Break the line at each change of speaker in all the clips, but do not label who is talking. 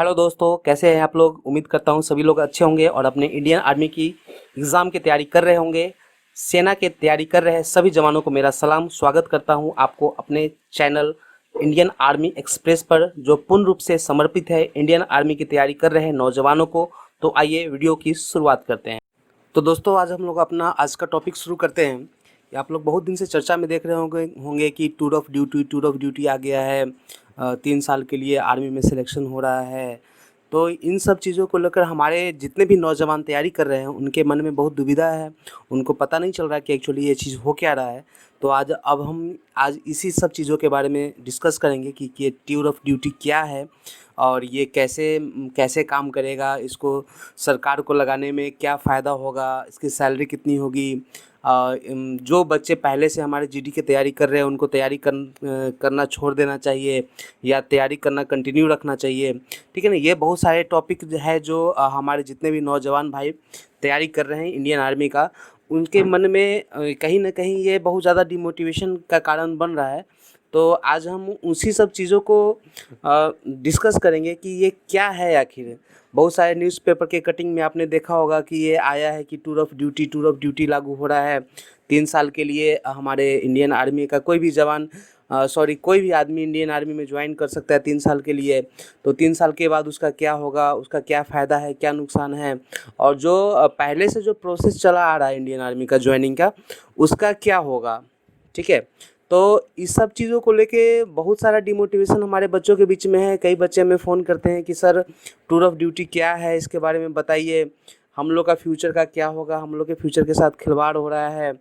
Hello दोस्तों, कैसे हैं आप लोग। उम्मीद करता हूँ सभी लोग अच्छे होंगे और अपने इंडियन आर्मी की एग्ज़ाम की तैयारी कर रहे होंगे। सेना की तैयारी कर रहे हैं सभी जवानों को मेरा सलाम। स्वागत करता हूँ आपको अपने चैनल इंडियन आर्मी एक्सप्रेस पर, जो पूर्ण रूप से समर्पित है इंडियन आर्मी की तैयारी कर रहे नौजवानों को। तो आइए वीडियो की शुरुआत करते हैं। तो दोस्तों, आज हम लोग अपना आज का टॉपिक शुरू करते हैं। ये आप लोग बहुत दिन से चर्चा में देख रहे होंगे कि टूर ऑफ ड्यूटी आ गया है। 3 साल के लिए आर्मी में सिलेक्शन हो रहा है। तो इन सब चीज़ों को लेकर हमारे जितने भी नौजवान तैयारी कर रहे हैं उनके मन में बहुत दुविधा है। उनको पता नहीं चल रहा कि एक्चुअली ये चीज़ हो क्या रहा है। तो हम आज इसी सब चीज़ों के बारे में डिस्कस करेंगे कि ये टूर ऑफ ड्यूटी क्या है और ये कैसे कैसे काम करेगा, इसको सरकार को लगाने में क्या फ़ायदा होगा, इसकी सैलरी कितनी होगी। जो बच्चे पहले से हमारे जीडी की तैयारी कर रहे हैं उनको करना छोड़ देना चाहिए या तैयारी करना कंटिन्यू रखना चाहिए। ठीक है ना। ये बहुत सारे टॉपिक है जो हमारे जितने भी नौजवान भाई तैयारी कर रहे हैं इंडियन आर्मी का, उनके मन में कहीं ना कहीं ये बहुत ज़्यादा डिमोटिवेशन का कारण बन रहा है। तो आज हम उसी सब चीज़ों को डिस्कस करेंगे कि ये क्या है आखिर। बहुत सारे न्यूज़पेपर के कटिंग में आपने देखा होगा कि ये आया है कि टूर ऑफ ड्यूटी लागू हो रहा है 3 साल के लिए। हमारे इंडियन आर्मी का कोई भी जवान कोई भी आदमी इंडियन आर्मी में ज्वाइन कर सकता है 3 साल के लिए। तो 3 साल के बाद उसका क्या होगा, उसका क्या फ़ायदा है, क्या नुकसान है, और जो पहले से जो प्रोसेस चला आ रहा है इंडियन आर्मी का ज्वाइनिंग का, उसका क्या होगा। ठीक है। तो इस सब चीज़ों को लेके बहुत सारा डिमोटिवेशन हमारे बच्चों के बीच में है। कई बच्चे हमें फ़ोन करते हैं कि सर टूर ऑफ ड्यूटी क्या है, इसके बारे में बताइए, हम लोग का फ्यूचर का क्या होगा, हम लोग के फ्यूचर के साथ खिलवाड़ हो रहा है।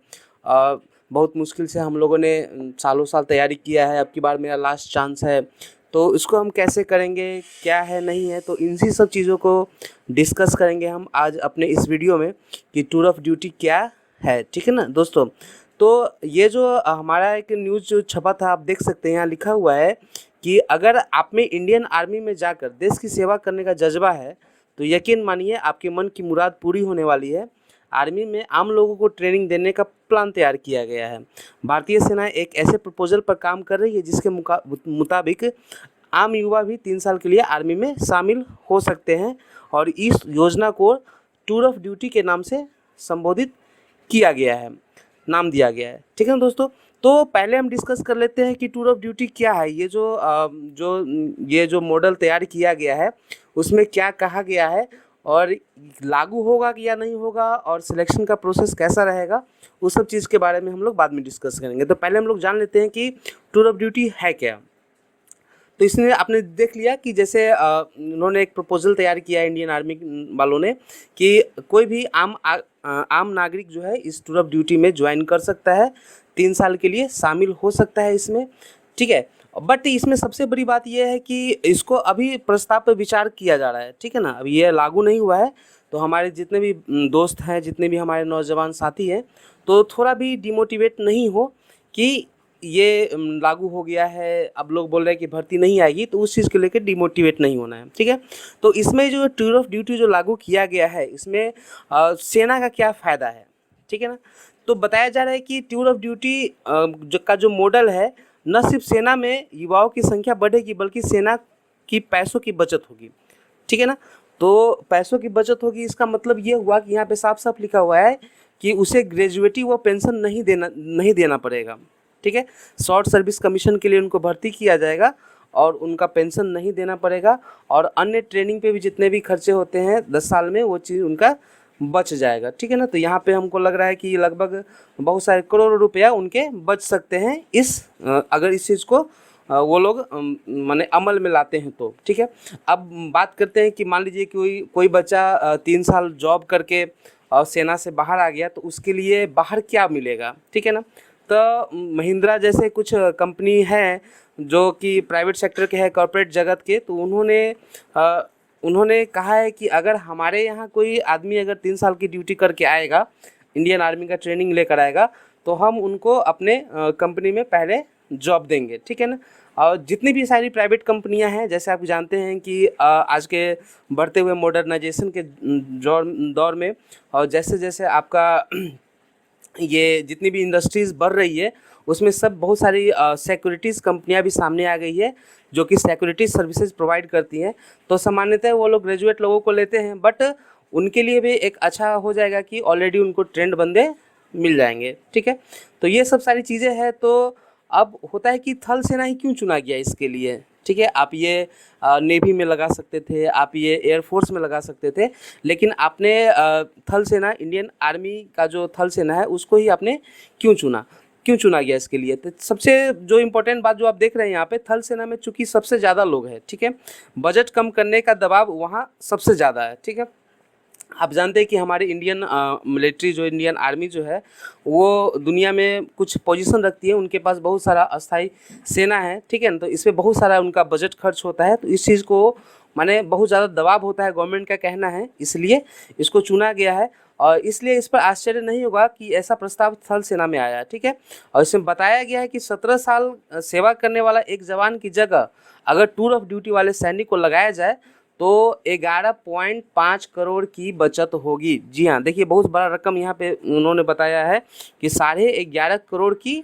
बहुत मुश्किल से हम लोगों ने सालों साल तैयारी किया है, अब की बार मेरा लास्ट चांस है, तो इसको हम कैसे करेंगे, क्या है नहीं है। तो इन्हीं सब चीज़ों को डिस्कस करेंगे हम आज अपने इस वीडियो में कि टूर ऑफ ड्यूटी क्या है। ठीक है ना दोस्तों। तो ये जो हमारा एक न्यूज़ जो छपा था, आप देख सकते हैं यहाँ लिखा हुआ है कि अगर आप में इंडियन आर्मी में जाकर देश की सेवा करने का जज्बा है तो यकीन मानिए आपके मन की मुराद पूरी होने वाली है। आर्मी में आम लोगों को ट्रेनिंग देने का प्लान तैयार किया गया है। भारतीय सेना एक ऐसे प्रपोजल पर काम कर रही है जिसके मुताबिक आम युवा भी 3 साल के लिए आर्मी में शामिल हो सकते हैं और इस योजना को टूर ऑफ ड्यूटी के नाम से संबोधित किया गया है, नाम दिया गया है। ठीक है ना दोस्तों। तो पहले हम डिस्कस कर लेते हैं कि टूर ऑफ ड्यूटी क्या है। ये जो मॉडल तैयार किया गया है उसमें क्या कहा गया है और लागू होगा कि या नहीं होगा और सिलेक्शन का प्रोसेस कैसा रहेगा, उस सब चीज़ के बारे में हम लोग बाद में डिस्कस करेंगे। तो पहले हम लोग जान लेते हैं कि टूर ऑफ ड्यूटी है क्या। तो इसमें आपने देख लिया कि जैसे उन्होंने एक प्रपोजल तैयार किया है इंडियन आर्मी वालों ने कि कोई भी आम नागरिक जो है इस टूर ऑफ ड्यूटी में ज्वाइन कर सकता है, 3 साल के लिए शामिल हो सकता है इसमें। ठीक है। बट इसमें सबसे बड़ी बात यह है कि इसको अभी प्रस्ताव पर विचार किया जा रहा है। ठीक है ना। अभी ये लागू नहीं हुआ है। तो हमारे जितने भी दोस्त हैं, जितने भी हमारे नौजवान साथी हैं, तो थोड़ा भी डिमोटिवेट नहीं हो कि ये लागू हो गया है, अब लोग बोल रहे हैं कि भर्ती नहीं आएगी, तो उस चीज़ को लेकर डिमोटिवेट नहीं होना है। ठीक है। तो इसमें जो टूर ऑफ ड्यूटी जो लागू किया गया है इसमें सेना का क्या फ़ायदा है। ठीक है ना। तो बताया जा रहा है कि टूर ऑफ ड्यूटी जो मॉडल है, न सिर्फ सेना में युवाओं की संख्या बढ़ेगी बल्कि सेना की पैसों की बचत होगी। ठीक है ना। तो पैसों की बचत होगी, इसका मतलब ये हुआ कि यहाँ पे साफ साफ लिखा हुआ है कि उसे ग्रेजुएटी व पेंशन नहीं देना पड़ेगा। ठीक है। शॉर्ट सर्विस कमीशन के लिए उनको भर्ती किया जाएगा और उनका पेंशन नहीं देना पड़ेगा और अन्य ट्रेनिंग पे भी जितने भी खर्चे होते हैं 10 साल में वो चीज़ उनका बच जाएगा। ठीक है ना। तो यहाँ पे हमको लग रहा है कि लगभग बहुत सारे करोड़ों रुपया उनके बच सकते हैं अगर इस चीज़ को वो लोग माने अमल में लाते हैं तो। ठीक है। अब बात करते हैं कि मान लीजिए कोई बच्चा 3 साल जॉब करके और सेना से बाहर आ गया, तो उसके लिए बाहर क्या मिलेगा। ठीक है ना। तो महिंद्रा जैसे कुछ कंपनी हैं जो कि प्राइवेट सेक्टर के हैं, कॉर्पोरेट जगत के, तो उन्होंने कहा है कि अगर हमारे यहाँ कोई आदमी अगर 3 साल की ड्यूटी करके आएगा, इंडियन आर्मी का ट्रेनिंग लेकर आएगा, तो हम उनको अपने कंपनी में पहले जॉब देंगे। ठीक है ना। और जितनी भी सारी प्राइवेट कंपनियां हैं, जैसे आप जानते हैं कि आज के बढ़ते हुए मॉडर्नाइजेशन के दौर में और जैसे जैसे आपका ये जितनी भी इंडस्ट्रीज़ बढ़ रही है उसमें सब बहुत सारी सिक्योरिटीज़ कंपनियां भी सामने आ गई है जो कि सिक्योरिटी सर्विसेज प्रोवाइड करती हैं। तो सामान्यतः वो लोग ग्रेजुएट लोगों को लेते हैं, बट उनके लिए भी एक अच्छा हो जाएगा कि ऑलरेडी उनको ट्रेंड बंदे मिल जाएंगे। ठीक है, तो ये सब सारी चीज़ें हैं। तो अब होता है कि थल सेना ही क्यों चुना गया इसके लिए। ठीक है, आप ये नेवी में लगा सकते थे, आप ये एयरफोर्स में लगा सकते थे, लेकिन आपने थल सेना, इंडियन आर्मी का जो थल सेना है उसको ही आपने क्यों चुना गया इसके लिए। तो सबसे जो इम्पोर्टेंट बात जो आप देख रहे हैं यहाँ पे, थल सेना में चूंकि सबसे ज़्यादा लोग हैं, ठीक है, बजट कम करने का दबाव वहाँ सबसे ज़्यादा है। ठीक है, आप जानते हैं कि हमारी इंडियन मिलिट्री जो इंडियन आर्मी जो है वो दुनिया में कुछ पोजीशन रखती है, उनके पास बहुत सारा अस्थाई सेना है। ठीक है ना, तो इस पर बहुत सारा उनका बजट खर्च होता है, तो इस चीज़ को माने बहुत ज़्यादा दबाव होता है, गवर्नमेंट का कहना है, इसलिए इसको चुना गया है। और इसलिए इस पर आश्चर्य नहीं होगा कि ऐसा प्रस्ताव थल सेना में आया है। ठीक है, और इसमें बताया गया है कि 17 साल सेवा करने वाला एक जवान की जगह अगर टूर ऑफ ड्यूटी वाले सैनिक को लगाया जाए तो 11.5 करोड़ की बचत होगी। जी हाँ, देखिए बहुत बड़ा रकम यहाँ पे उन्होंने बताया है कि 11.5 करोड़ की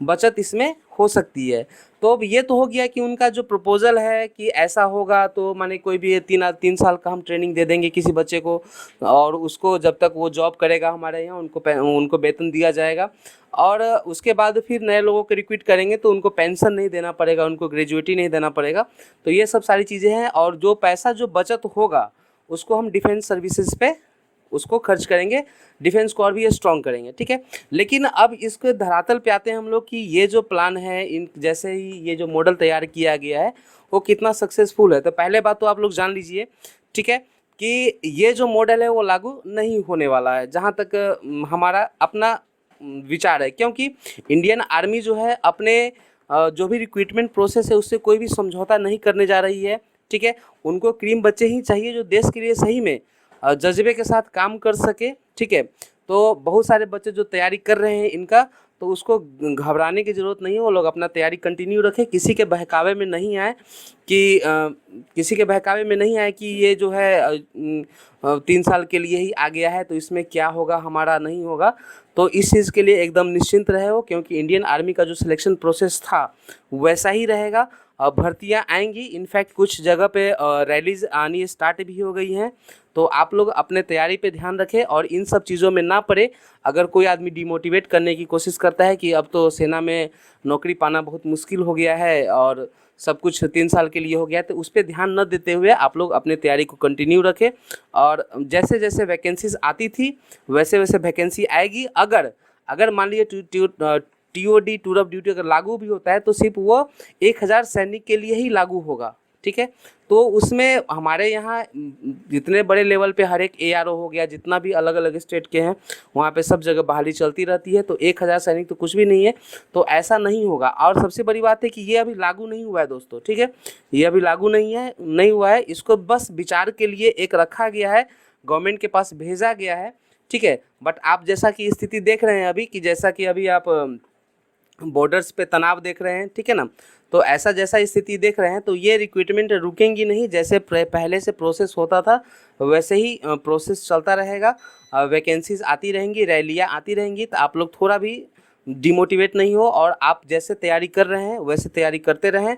बचत इसमें हो सकती है। तो अब ये तो हो गया कि उनका जो प्रपोजल है कि ऐसा होगा, तो माने कोई भी 3 साल का हम ट्रेनिंग दे देंगे किसी बच्चे को, और उसको जब तक वो जॉब करेगा हमारे यहाँ उनको वेतन दिया जाएगा, और उसके बाद फिर नए लोगों को रिक्रूट करेंगे तो उनको पेंशन नहीं देना पड़ेगा, उनको ग्रेजुएटी नहीं देना पड़ेगा। तो ये सब सारी चीज़ें हैं, और जो पैसा जो बचत होगा उसको हम डिफेंस सर्विसेज पे उसको खर्च करेंगे, डिफेंस को और भी स्ट्रॉन्ग करेंगे। ठीक है, लेकिन अब इसके धरातल पे आते हैं हम लोग कि ये जो प्लान है, इन जैसे ही ये जो मॉडल तैयार किया गया है वो कितना सक्सेसफुल है। तो पहले बात तो आप लोग जान लीजिए, ठीक है, कि ये जो मॉडल है वो लागू नहीं होने वाला है, जहाँ तक हमारा अपना विचार है, क्योंकि इंडियन आर्मी जो है अपने जो भी रिक्रूटमेंट प्रोसेस है उससे कोई भी समझौता नहीं करने जा रही है। ठीक है, उनको क्रीम बच्चे ही चाहिए जो देश के लिए सही में जज्बे के साथ काम कर सके। ठीक है, तो बहुत सारे बच्चे जो तैयारी कर रहे हैं इनका, तो उसको घबराने की ज़रूरत नहीं है, वो लोग अपना तैयारी कंटिन्यू रखें, किसी के बहकावे में नहीं आए कि ये जो है 3 साल के लिए ही आ गया है तो इसमें क्या होगा, हमारा नहीं होगा। तो इस चीज़ के लिए एकदम निश्चिंत रहे हो, क्योंकि इंडियन आर्मी का जो सिलेक्शन प्रोसेस था वैसा ही रहेगा। भर्तियाँ आएंगी, इनफैक्ट कुछ जगह पे रैलीज आनी स्टार्ट भी हो गई हैं। तो आप लोग अपने तैयारी पे ध्यान रखें और इन सब चीज़ों में ना पड़े। अगर कोई आदमी डिमोटिवेट करने की कोशिश करता है कि अब तो सेना में नौकरी पाना बहुत मुश्किल हो गया है और सब कुछ 3 साल के लिए हो गया है, तो उस पर ध्यान न देते हुए आप लोग अपने तैयारी को कंटिन्यू रखें। और जैसे जैसे वैकेंसीज आती थी वैसे वैसे वैकेंसी आएगी। अगर मान लीजिए TOD टूर ऑफ ड्यूटी अगर लागू भी होता है तो सिर्फ वो 1000 सैनिक के लिए ही लागू होगा। ठीक है, तो उसमें हमारे यहाँ जितने बड़े लेवल पे हर एक ARO हो गया, जितना भी अलग अलग स्टेट के हैं वहाँ पे सब जगह बहाली चलती रहती है, तो 1000 सैनिक तो कुछ भी नहीं है। तो ऐसा नहीं होगा। और सबसे बड़ी बात है कि ये अभी लागू नहीं हुआ है दोस्तों। ठीक है, ये अभी लागू नहीं हुआ है, इसको बस विचार के लिए एक रखा गया है, गवर्नमेंट के पास भेजा गया है। ठीक है, बट आप जैसा कि स्थिति देख रहे हैं अभी, कि जैसा कि अभी आप बॉर्डर्स पे तनाव देख रहे हैं, ठीक है ना, तो ऐसा जैसा स्थिति देख रहे हैं तो ये रिक्रूटमेंट रुकेंगी नहीं। जैसे पहले से प्रोसेस होता था वैसे ही प्रोसेस चलता रहेगा। वैकेंसीज आती रहेंगी, रैलियाँ आती रहेंगी, तो आप लोग थोड़ा भी डिमोटिवेट नहीं हो और आप जैसे तैयारी कर रहे हैं वैसे तैयारी करते रहें।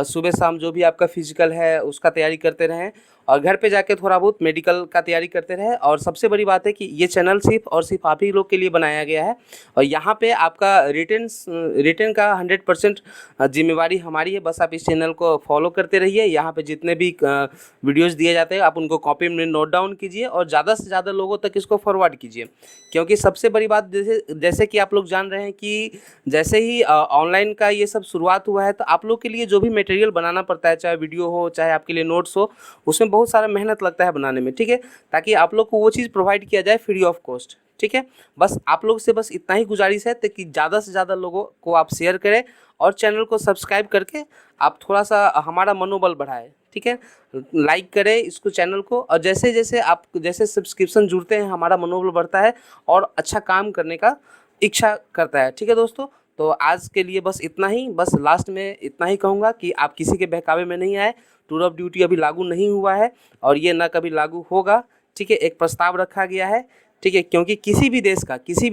सुबह शाम जो भी आपका फिजिकल है उसका तैयारी करते रहें, और घर पे जाके थोड़ा बहुत मेडिकल का तैयारी करते रहें। और सबसे बड़ी बात है कि ये चैनल सिर्फ और सिर्फ आप ही लोग के लिए बनाया गया है, और यहाँ पे आपका रिटर्न का 100% जिम्मेवारी हमारी है। बस आप इस चैनल को फॉलो करते रहिए। यहाँ पे जितने भी वीडियोज़ दिए जाते हैं आप उनको कॉपी में नोट डाउन कीजिए और ज़्यादा से ज़्यादा लोगों तक इसको फॉरवर्ड कीजिए। क्योंकि सबसे बड़ी बात जैसे कि आप लोग जान रहे हैं कि जैसे ही ऑनलाइन का ये सब शुरुआत हुआ है, तो आप लोग के लिए जो भी मटेरियल बनाना पड़ता है, चाहे वीडियो हो चाहे आपके लिए नोट्स हो, उसमें बहुत सारा मेहनत लगता है बनाने में। ठीक है, ताकि आप लोग को वो चीज़ प्रोवाइड किया जाए फ्री ऑफ कॉस्ट। ठीक है, बस आप लोग से बस इतना ही गुजारिश है कि ज़्यादा से ज़्यादा लोगों को आप शेयर करें और चैनल को सब्सक्राइब करके आप थोड़ा सा हमारा मनोबल बढ़ाएं। ठीक है, लाइक करें इसको चैनल को, और जैसे जैसे सब्सक्रिप्शन जुड़ते हैं हमारा मनोबल बढ़ता है और अच्छा काम करने का इच्छा करता है। ठीक है दोस्तों, तो आज के लिए बस इतना ही। बस लास्ट में इतना ही कहूँगा कि आप किसी के बहकावे में नहीं आए। टूर ऑफ ड्यूटी अभी लागू नहीं हुआ है और ये ना कभी लागू होगा। ठीक है, एक प्रस्ताव रखा गया है। ठीक है, क्योंकि किसी भी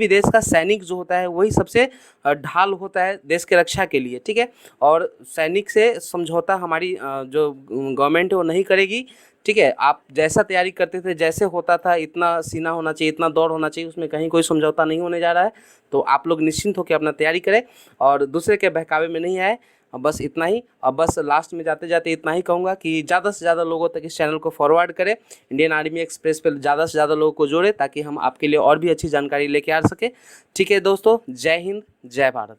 देश का सैनिक जो होता है वही सबसे ढाल होता है देश के रक्षा के लिए। ठीक है, और सैनिक से समझौता हमारी जो गवर्नमेंट है वो नहीं करेगी। ठीक है, आप जैसा तैयारी करते थे, जैसे होता था, इतना सीना होना चाहिए, इतना दौड़ होना चाहिए, उसमें कहीं कोई समझौता नहीं होने जा रहा है। तो आप लोग निश्चिंत होकर अपना तैयारी करें और दूसरे के बहकावे में नहीं आए। बस इतना ही। अब बस लास्ट में जाते जाते इतना ही कहूँगा कि ज़्यादा से ज़्यादा लोगों तक इस चैनल को फॉरवर्ड करें, इंडियन आर्मी एक्सप्रेस पर ज़्यादा से ज़्यादा लोगों को जोड़े, ताकि हम आपके लिए और भी अच्छी जानकारी लेके आ सके। ठीक है दोस्तों, जय हिंद, जय भारत।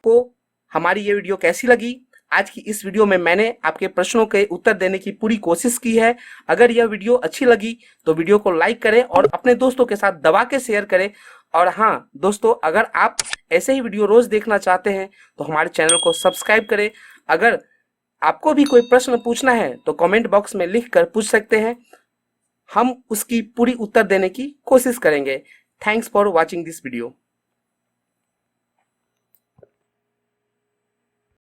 को हमारी ये वीडियो कैसी लगी? आज की इस वीडियो में मैंने आपके प्रश्नों के उत्तर देने की पूरी कोशिश की है। अगर यह वीडियो अच्छी लगी तो वीडियो को लाइक करें और अपने दोस्तों के साथ दबा के शेयर करें। और हाँ दोस्तों, अगर आप ऐसे ही वीडियो रोज देखना चाहते हैं तो हमारे चैनल को सब्सक्राइब करें। अगर आपको भी कोई प्रश्न पूछना है तो कमेंट बॉक्स में लिख कर पूछ सकते हैं, हम उसकी पूरी उत्तर देने की कोशिश करेंगे। Thanks for watching this video.